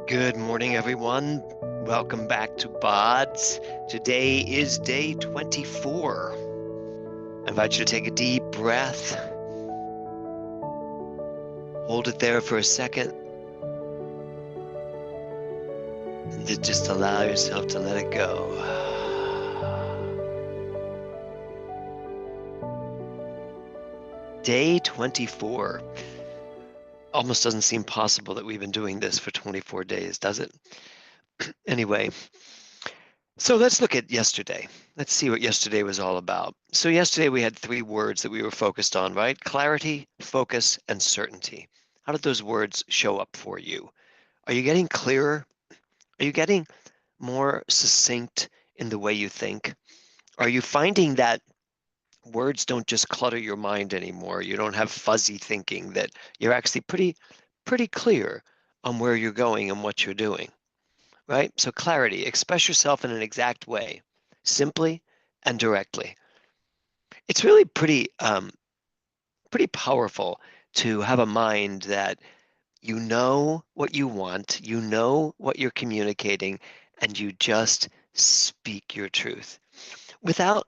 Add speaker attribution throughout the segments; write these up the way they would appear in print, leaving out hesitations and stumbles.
Speaker 1: Good morning, everyone. Welcome back to BODS. Today is day 24. I invite you to take a deep breath. Hold it there for a second. And then just allow yourself to let it go. Day 24. Almost doesn't seem possible that we've been doing this for 24 days, does it? Anyway, so let's look at yesterday. Let's see what yesterday was all about. So yesterday we had 3 words that we were focused on, right? Clarity, focus, and certainty. How did those words show up for you? Are you getting clearer? Are you getting more succinct in the way you think? Are you finding that words don't just clutter your mind anymore? You don't have fuzzy thinking, that you're actually pretty clear on where you're going and what you're doing, right? So clarity, express yourself in an exact way, simply and directly. It's really pretty powerful to have a mind that you know what you want, you know what you're communicating, and you just speak your truth without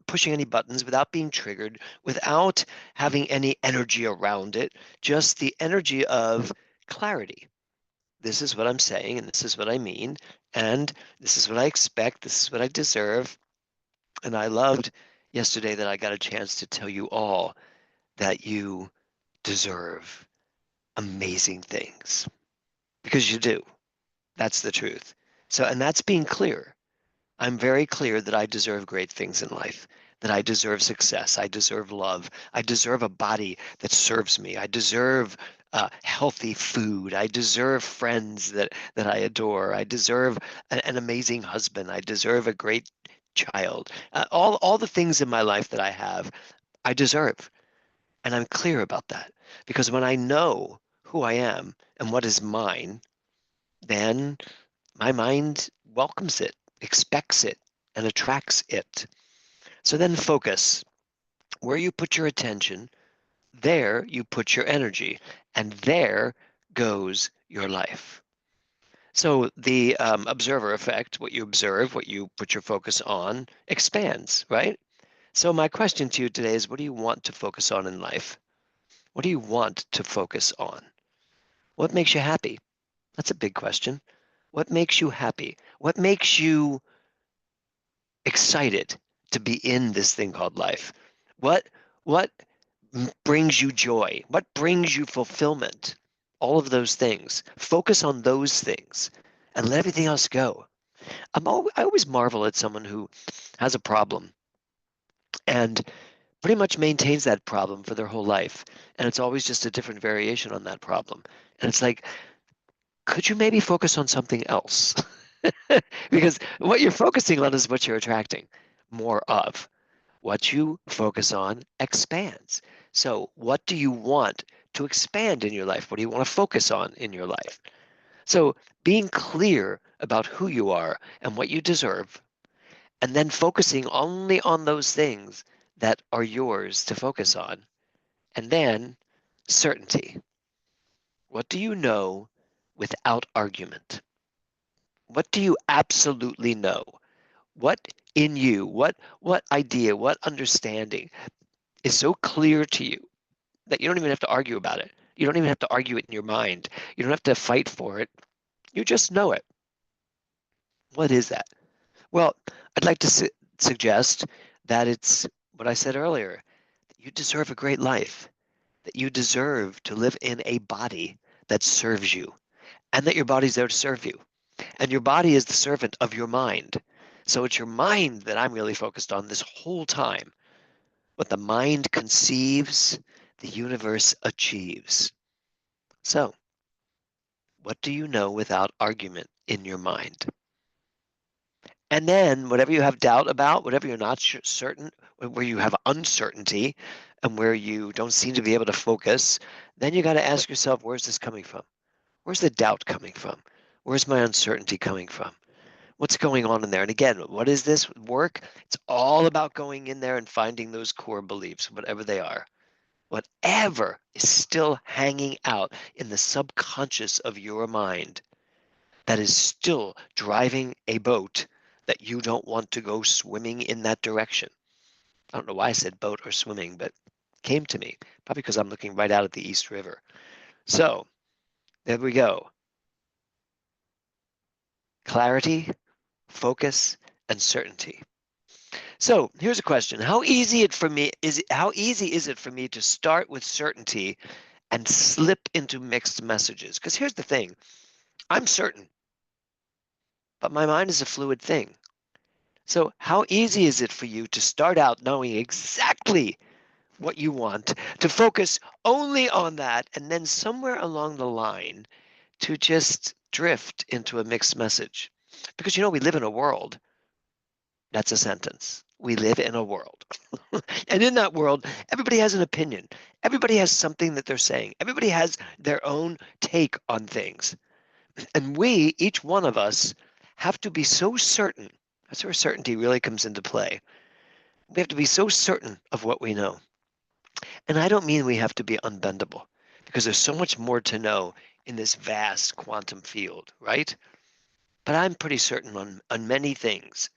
Speaker 1: pushing any buttons, without being triggered, without having any energy around it, just the energy of clarity. This is what I'm saying, and this is what I mean, and this is what I expect, this is what I deserve. And I loved yesterday that I got a chance to tell you all that you deserve amazing things, because you do. That's the truth. So, and that's being clear. I'm very clear that I deserve great things in life, that I deserve success, I deserve love, I deserve a body that serves me, I deserve healthy food, I deserve friends that I adore, I deserve an amazing husband, I deserve a great child. All the things in my life that I have, I deserve. And I'm clear about that, because when I know who I am and what is mine, then my mind welcomes it, expects it, and attracts it. So then focus. Where you put your attention, there you put your energy, and there goes your life. So the observer effect, what you observe, what you put your focus on, expands, right? So my question to you today is, what do you want to focus on in life? What do you want to focus on? What makes you happy? That's a big question. What makes you happy? What makes you excited to be in this thing called life? What brings you joy? What brings you fulfillment? All of those things. Focus on those things and let everything else go. I always marvel at someone who has a problem and pretty much maintains that problem for their whole life. And it's always just a different variation on that problem. And it's like, could you maybe focus on something else? Because what you're focusing on is what you're attracting more of. What you focus on expands. So, what do you want to expand in your life? What do you want to focus on in your life? So, being clear about who you are and what you deserve, and then focusing only on those things that are yours to focus on. And then certainty. What do you know without argument? What do you absolutely know? What in you, what idea, what understanding is so clear to you that you don't even have to argue about it. You don't even have to argue it in your mind. You don't have to fight for it. You just know it. What is that? Well, I'd like to suggest that it's what I said earlier, that you deserve a great life, that you deserve to live in a body that serves you, and that your body's there to serve you. And your body is the servant of your mind. So it's your mind that I'm really focused on this whole time. What the mind conceives, the universe achieves. So, what do you know without argument in your mind? And then, whatever you have doubt about, whatever you're not certain, where you have uncertainty and where you don't seem to be able to focus, then you got to ask yourself, where's this coming from? Where's the doubt coming from? Where's my uncertainty coming from? What's going on in there? And again, what is this work? It's all about going in there and finding those core beliefs, whatever they are. whatever is still hanging out in the subconscious of your mind that is still driving a boat that you don't want to go swimming in that direction. I don't know why I said boat or swimming, but it came to me, probably because I'm looking right out at the East River. So there we go. Clarity, focus, and certainty. So here's a question. How easy is it for me to start with certainty and slip into mixed messages? Because here's the thing. I'm certain, but my mind is a fluid thing. So how easy is it for you to start out knowing exactly what you want, to focus only on that, and then somewhere along the line to just drift into a mixed message? Because we live in a world. That's a sentence. We live in a world. And in that world, everybody has an opinion. Everybody has something that they're saying. Everybody has their own take on things. And we, each one of us, have to be so certain. That's where certainty really comes into play. We have to be so certain of what we know. And I don't mean we have to be unbendable, because there's so much more to know in this vast quantum field, right? But I'm pretty certain on many things.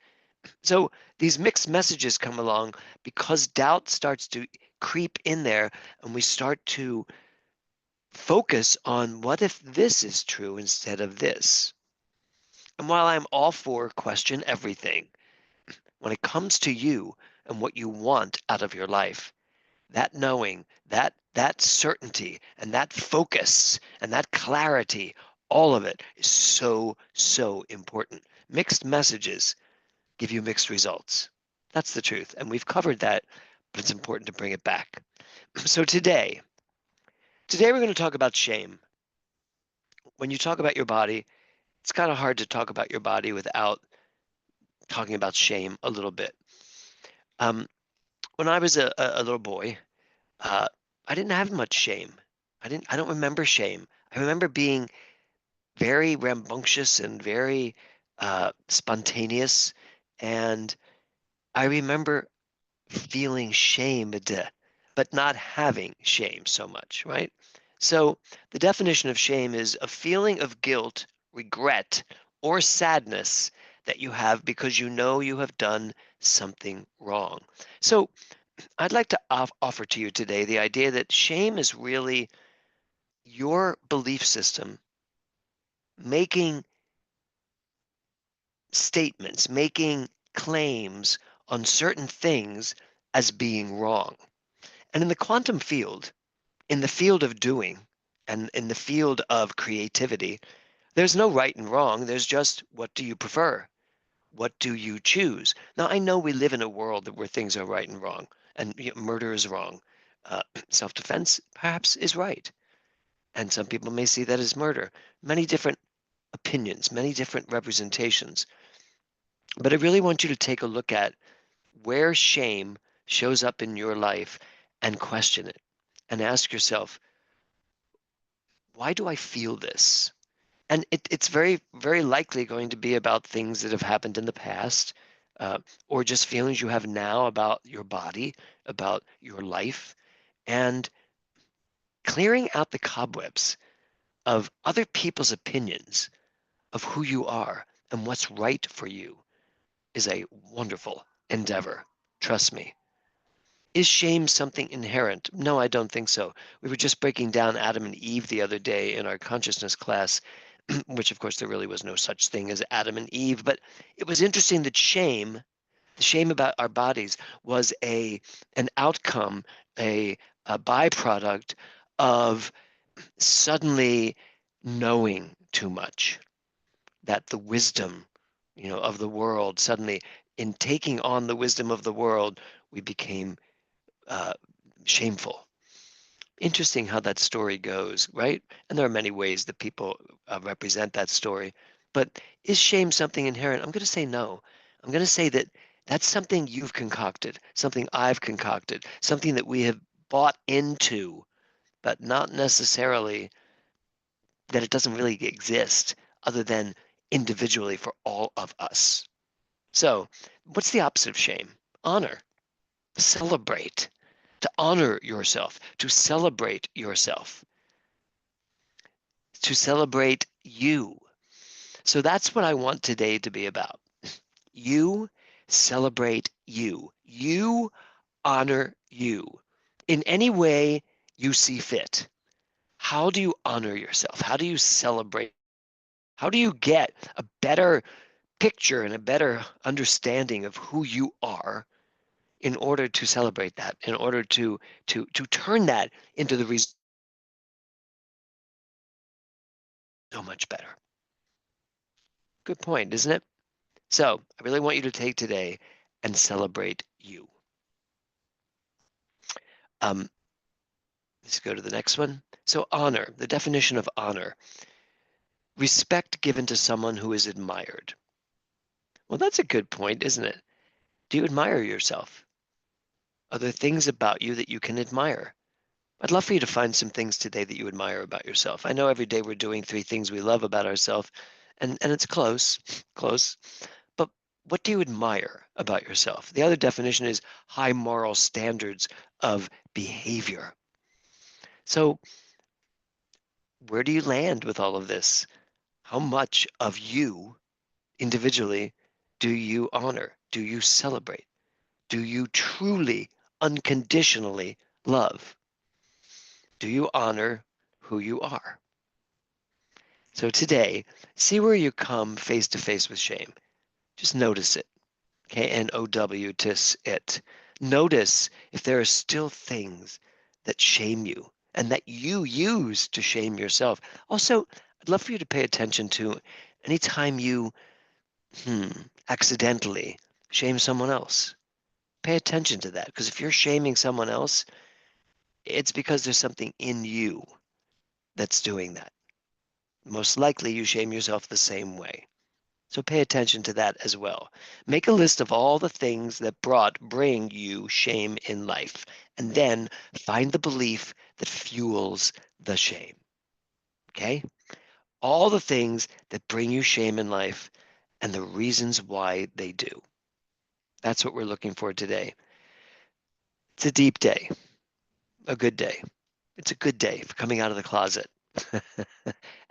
Speaker 1: So these mixed messages come along because doubt starts to creep in there, and we start to focus on what if this is true instead of this. And while I'm all for question everything, when it comes to you and what you want out of your life, that knowing, that certainty, and that focus, and that clarity, all of it is so, so important. Mixed messages give you mixed results. That's the truth. And we've covered that, but it's important to bring it back. So today we're going to talk about shame. When you talk about your body, it's kind of hard to talk about your body without talking about shame a little bit. Um, when I was a little boy, uh, I didn't have much shame. I don't remember shame. I remember being very rambunctious and very spontaneous. And I remember feeling shamed, but not having shame so much, right? So the definition of shame is a feeling of guilt, regret, or sadness that you have because you know you have done something wrong. So I'd like to offer to you today the idea that shame is really your belief system making statements, making claims on certain things as being wrong. And in the quantum field, in the field of doing, and in the field of creativity, there's no right and wrong. There's just what do you prefer? What do you choose? Now, I know we live in a world where things are right and wrong, and murder is wrong. Self-defense perhaps is right. And some people may see that as murder. Many different opinions, many different representations. But I really want you to take a look at where shame shows up in your life and question it and ask yourself, why do I feel this? And it's very, very likely going to be about things that have happened in the past, or just feelings you have now about your body, about your life, and clearing out the cobwebs of other people's opinions of who you are and what's right for you is a wonderful endeavor. Trust me. Is shame something inherent? No, I don't think so. We were just breaking down Adam and Eve the other day in our consciousness class, which of course there really was no such thing as Adam and Eve, but it was interesting that the shame about our bodies was an outcome, a byproduct of suddenly knowing too much, that the wisdom, of the world suddenly, in taking on the wisdom of the world, we became uh, shameful. Interesting how that story goes, right? And there are many ways that people represent that story. But is shame something inherent? I'm going to say no. I'm going to say that that's something you've concocted, something I've concocted, something that we have bought into, but not necessarily that it doesn't really exist other than individually for all of us. So, what's the opposite of shame? Honor. Celebrate. to honor yourself, to celebrate yourself, to celebrate you. So that's what I want today to be about. You celebrate you. You honor you in any way you see fit. How do you honor yourself? How do you celebrate? How do you get a better picture and a better understanding of who you are in order to celebrate that, in order to turn that into the result so much better? Good point, isn't it? So I really want you to take today and celebrate you. Um, let's go to the next one. So honor, the definition of honor, respect given to someone who is admired. Well, that's a good point, isn't it? Do you admire yourself? Are there things about you that you can admire? I'd love for you to find some things today that you admire about yourself. I know every day we're doing 3 things we love about ourselves, and it's close, close. But what do you admire about yourself? The other definition is high moral standards of behavior. So where do you land with all of this? How much of you individually do you honor? Do you celebrate? Do you truly, unconditionally love? Do you honor who you are? So today, see where you come face to face with shame. Just notice it. K-N-O-W, it. Notice if there are still things that shame you and that you use to shame yourself. Also, I'd love for you to pay attention to anytime you accidentally shame someone else. Pay attention to that, because if you're shaming someone else, it's because there's something in you that's doing that. Most likely you shame yourself the same way. So pay attention to that as well. Make a list of all the things that bring you shame in life, and then find the belief that fuels the shame. Okay? All the things that bring you shame in life and the reasons why they do. That's what we're looking for today. It's a deep day, a good day. It's a good day for coming out of the closet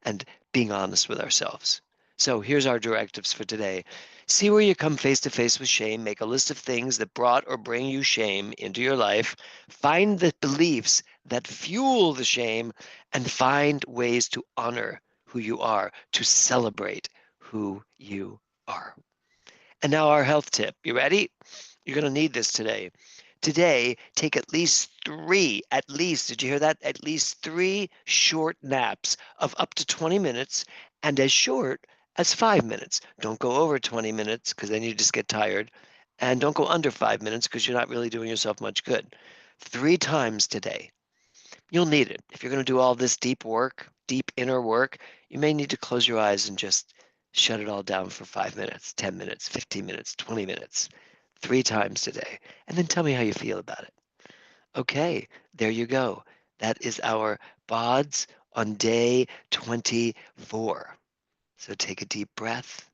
Speaker 1: and being honest with ourselves. So here's our directives for today. See where you come face to face with shame. Make a list of things that brought or bring you shame into your life. Find the beliefs that fuel the shame and find ways to honor who you are, to celebrate who you are. And now our health tip. You ready? You're going to need this today. Today, take at least 3, did you hear that? At least 3 short naps of up to 20 minutes and as short as 5 minutes. Don't go over 20 minutes because then you just get tired. And don't go under 5 minutes because you're not really doing yourself much good. 3 times today. You'll need it. If you're going to do all this deep work, deep inner work, you may need to close your eyes and just shut it all down for 5 minutes, 10 minutes, 15 minutes, 20 minutes, 3 times today. And then tell me how you feel about it. Okay, there you go. That is our BODS on day 24. So take a deep breath.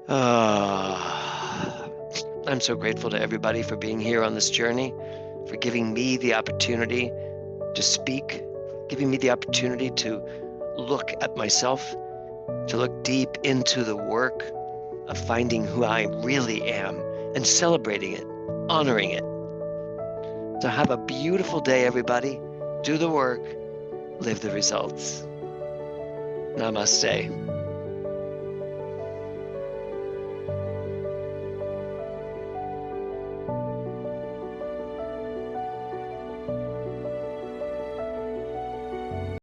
Speaker 1: I'm so grateful to everybody for being here on this journey, for giving me the opportunity to speak, giving me the opportunity to look at myself, to look deep into the work of finding who I really am and celebrating it, honoring it. So have a beautiful day, everybody. Do the work, live the results. Namaste.